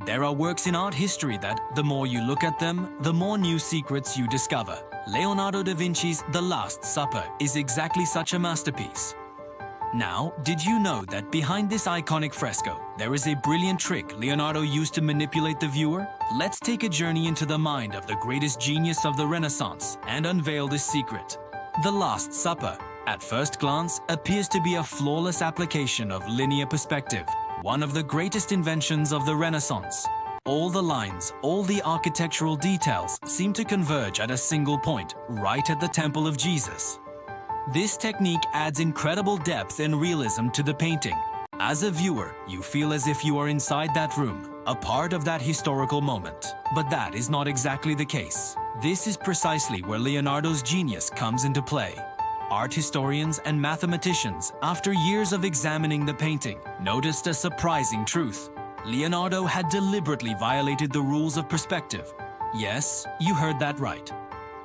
There are works in art history that, the more you look at them, the more new secrets you discover. Leonardo da Vinci's The Last Supper is exactly such a masterpiece. Now, did you know that behind this iconic fresco, there is a brilliant trick Leonardo used to manipulate the viewer? Let's take a journey into the mind of the greatest genius of the Renaissance and unveil this secret. The Last Supper, at first glance, appears to be a flawless application of linear perspective, one of the greatest inventions of the Renaissance. All the lines, all the architectural details seem to converge at a single point, right at the Temple of Jesus. This technique adds incredible depth and realism to the painting. As a viewer, you feel as if you are inside that room, a part of that historical moment. But that is not exactly the case. This is precisely where Leonardo's genius comes into play. Art historians and mathematicians, after years of examining the painting, noticed a surprising truth. Leonardo had deliberately violated the rules of perspective. Yes, you heard that right.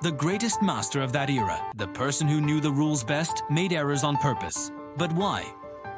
The greatest master of that era, the person who knew the rules best, made errors on purpose. But why?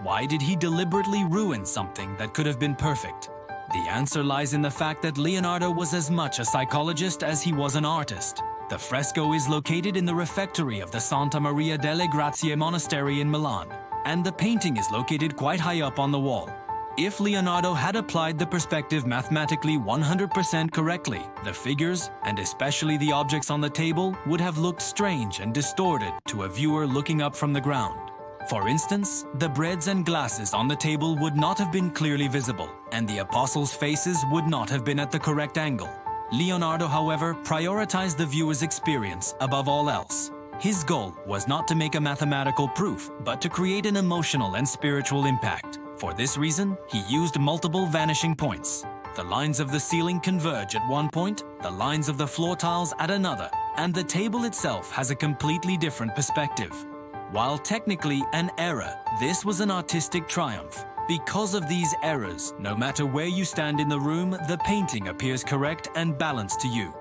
Why did he deliberately ruin something that could have been perfect? The answer lies in the fact that Leonardo was as much a psychologist as he was an artist. The fresco is located in the refectory of the Santa Maria delle Grazie monastery in Milan, and the painting is located quite high up on the wall. If Leonardo had applied the perspective mathematically 100% correctly, the figures, and especially the objects on the table, would have looked strange and distorted to a viewer looking up from the ground. For instance, the breads and glasses on the table would not have been clearly visible, and the apostles' faces would not have been at the correct angle. Leonardo, however, prioritized the viewer's experience above all else. His goal was not to make a mathematical proof, but to create an emotional and spiritual impact. For this reason, he used multiple vanishing points. The lines of the ceiling converge at one point, the lines of the floor tiles at another, and the table itself has a completely different perspective. While technically an error, this was an artistic triumph. Because of these errors, no matter where you stand in the room, the painting appears correct and balanced to you.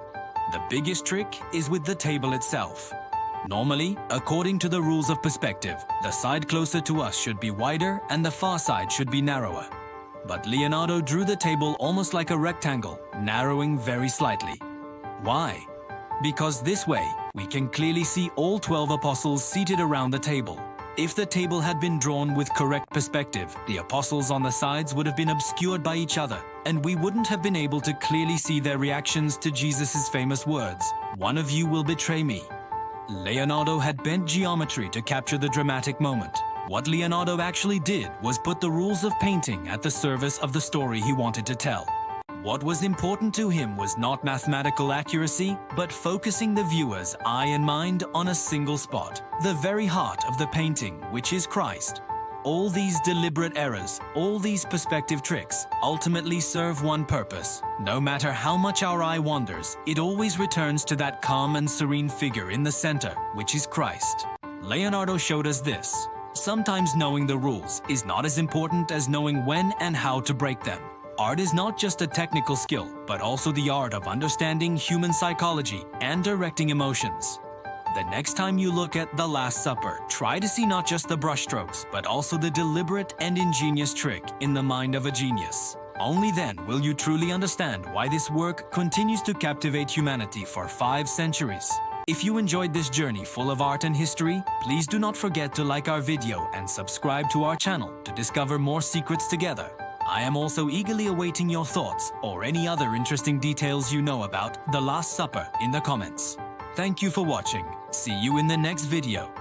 The biggest trick is with the table itself. Normally, according to the rules of perspective, the side closer to us should be wider and the far side should be narrower. But Leonardo drew the table almost like a rectangle, narrowing very slightly. Why? Because this way, we can clearly see all 12 apostles seated around the table. If the table had been drawn with correct perspective, the apostles on the sides would have been obscured by each other, and we wouldn't have been able to clearly see their reactions to Jesus' famous words, "One of you will betray me." Leonardo had bent geometry to capture the dramatic moment. What Leonardo actually did was put the rules of painting at the service of the story he wanted to tell. What was important to him was not mathematical accuracy, but focusing the viewer's eye and mind on a single spot, the very heart of the painting, which is Christ. All these deliberate errors, all these perspective tricks, ultimately serve one purpose. No matter how much our eye wanders, it always returns to that calm and serene figure in the center, which is Christ. Leonardo showed us this. Sometimes knowing the rules is not as important as knowing when and how to break them. Art is not just a technical skill, but also the art of understanding human psychology and directing emotions. The next time you look at The Last Supper, try to see not just the brushstrokes, but also the deliberate and ingenious trick in the mind of a genius. Only then will you truly understand why this work continues to captivate humanity for 5 centuries. If you enjoyed this journey full of art and history, please do not forget to like our video and subscribe to our channel to discover more secrets together. I am also eagerly awaiting your thoughts or any other interesting details you know about The Last Supper in the comments. Thank you for watching. See you in the next video.